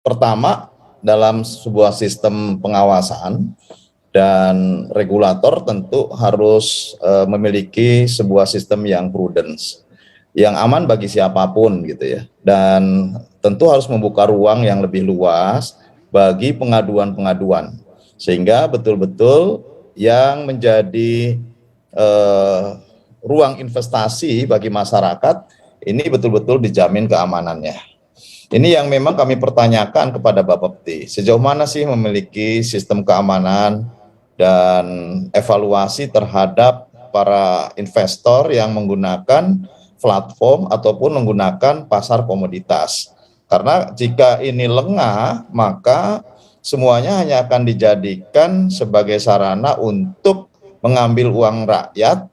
Pertama, dalam sebuah sistem pengawasan dan regulator tentu harus memiliki sebuah sistem yang prudence, yang aman bagi siapapun gitu ya. Dan tentu harus membuka ruang yang lebih luas bagi pengaduan-pengaduan. Sehingga betul-betul yang menjadi eh, ruang investasi bagi masyarakat ini betul-betul dijamin keamanannya. Ini yang memang kami pertanyakan kepada Bapepti, sejauh mana sih memiliki sistem keamanan dan evaluasi terhadap para investor yang menggunakan platform ataupun menggunakan pasar komoditas. Karena jika ini lengah, maka semuanya hanya akan dijadikan sebagai sarana untuk mengambil uang rakyat,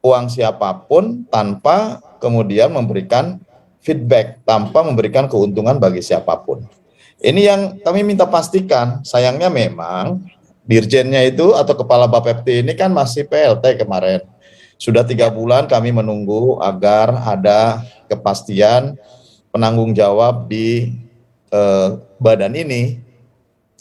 uang siapapun tanpa kemudian memberikan feedback, tanpa memberikan keuntungan bagi siapapun. Ini yang kami minta pastikan. Sayangnya memang dirjennya itu atau kepala Bapepti ini kan masih PLT kemarin. Sudah 3 bulan kami menunggu agar ada kepastian penanggung jawab di badan ini,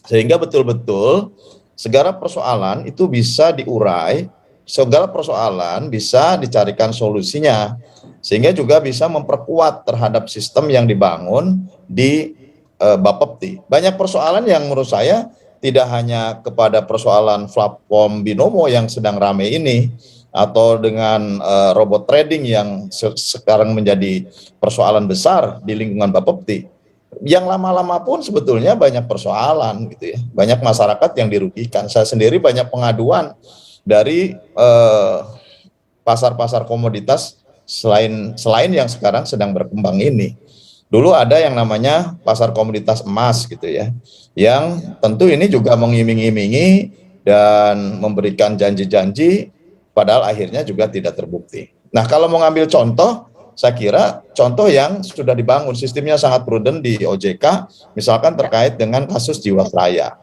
sehingga betul-betul segala persoalan itu bisa diurai, segala persoalan bisa dicarikan solusinya, sehingga juga bisa memperkuat terhadap sistem yang dibangun di Bapepti. Banyak persoalan yang menurut saya tidak hanya kepada persoalan platform binomo yang sedang ramai ini, atau dengan robot trading yang sekarang menjadi persoalan besar di lingkungan Bapepti. Yang lama-lama pun sebetulnya banyak persoalan gitu ya, banyak masyarakat yang dirugikan. Saya sendiri banyak pengaduan dari pasar-pasar komoditas selain yang sekarang sedang berkembang ini. Dulu ada yang namanya pasar komoditas emas gitu ya, yang tentu ini juga mengiming-imingi dan memberikan janji-janji, padahal akhirnya juga tidak terbukti. Nah, kalau mau ngambil contoh, saya kira contoh yang sudah dibangun sistemnya sangat prudent di OJK, misalkan terkait dengan kasus Jiwasraya.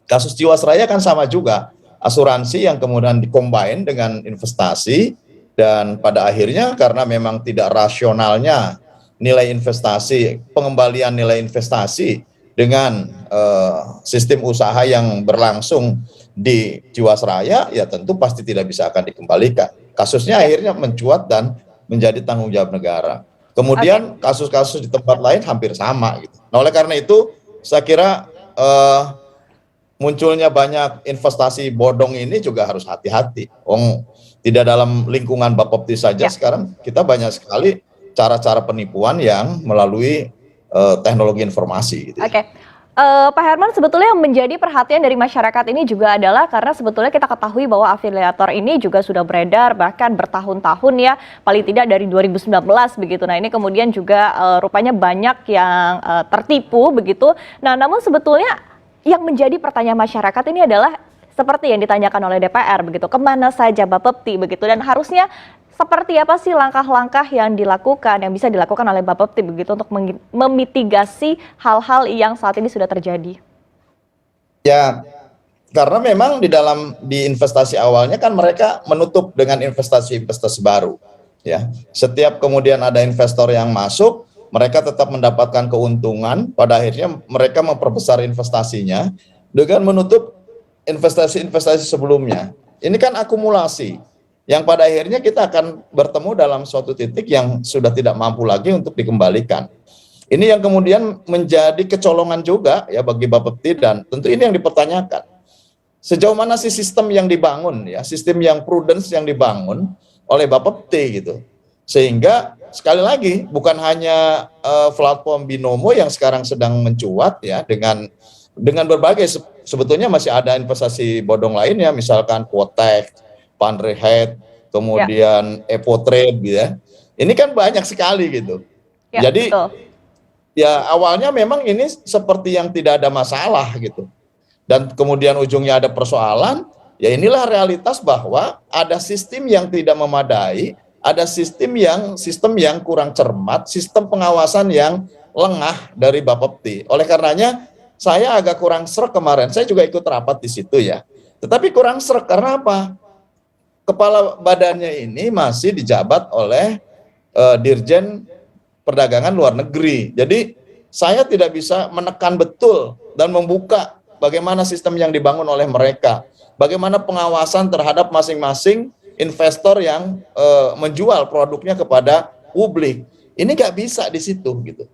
Kasus Jiwasraya kan sama juga, asuransi yang kemudian dikombin dengan investasi, dan pada akhirnya karena memang tidak rasionalnya nilai investasi, pengembalian nilai investasi dengan sistem usaha yang berlangsung di Jiwasraya, ya tentu pasti tidak bisa akan dikembalikan. Kasusnya akhirnya mencuat dan menjadi tanggung jawab negara. Kemudian kasus-kasus di tempat lain hampir sama gitu. Nah, oleh karena itu saya kira munculnya banyak investasi bodong ini juga harus hati-hati. Tidak dalam lingkungan Bapepti saja, sekarang kita banyak sekali cara-cara penipuan yang melalui teknologi informasi. Gitu ya. Oke. Pak Herman, sebetulnya yang menjadi perhatian dari masyarakat ini juga adalah karena sebetulnya kita ketahui bahwa afiliator ini juga sudah beredar bahkan bertahun-tahun ya, paling tidak dari 2019 begitu. Nah, ini kemudian juga rupanya banyak yang tertipu begitu. Nah, namun sebetulnya yang menjadi pertanyaan masyarakat ini adalah seperti yang ditanyakan oleh DPR begitu, kemana saja Bapepti begitu, dan harusnya seperti apa sih langkah-langkah yang dilakukan, yang bisa dilakukan oleh Bapepti begitu untuk memitigasi hal-hal yang saat ini sudah terjadi? Ya, karena memang di investasi awalnya kan mereka menutup dengan investasi-investasi baru. Ya, setiap kemudian ada investor yang masuk, mereka tetap mendapatkan keuntungan. Pada akhirnya mereka memperbesar investasinya dengan menutup investasi-investasi sebelumnya. Ini kan akumulasi, yang pada akhirnya kita akan bertemu dalam suatu titik yang sudah tidak mampu lagi untuk dikembalikan. Ini yang kemudian menjadi kecolongan juga ya bagi Bapepti, dan tentu ini yang dipertanyakan. Sejauh mana sih sistem yang dibangun ya, sistem yang prudence yang dibangun oleh Bapepti gitu. Sehingga sekali lagi bukan hanya platform binomo yang sekarang sedang mencuat ya, dengan berbagai sebetulnya masih ada investasi bodong lainnya, misalkan Quotek, Pandrehead, kemudian Epotrade gitu ya. Ini kan banyak sekali gitu. Ya, jadi betul. Ya awalnya memang ini seperti yang tidak ada masalah gitu. Dan kemudian ujungnya ada persoalan, ya inilah realitas bahwa ada sistem yang tidak memadai, ada sistem yang kurang cermat, sistem pengawasan yang lengah dari Bapepti. Oleh karenanya saya agak kurang srek kemarin, saya juga ikut rapat di situ ya. Tetapi kurang srek karena apa? Kepala badannya ini masih dijabat oleh Dirjen Perdagangan Luar Negeri. Jadi saya tidak bisa menekan betul dan membuka bagaimana sistem yang dibangun oleh mereka, bagaimana pengawasan terhadap masing-masing investor yang menjual produknya kepada publik. Ini nggak bisa di situ gitu.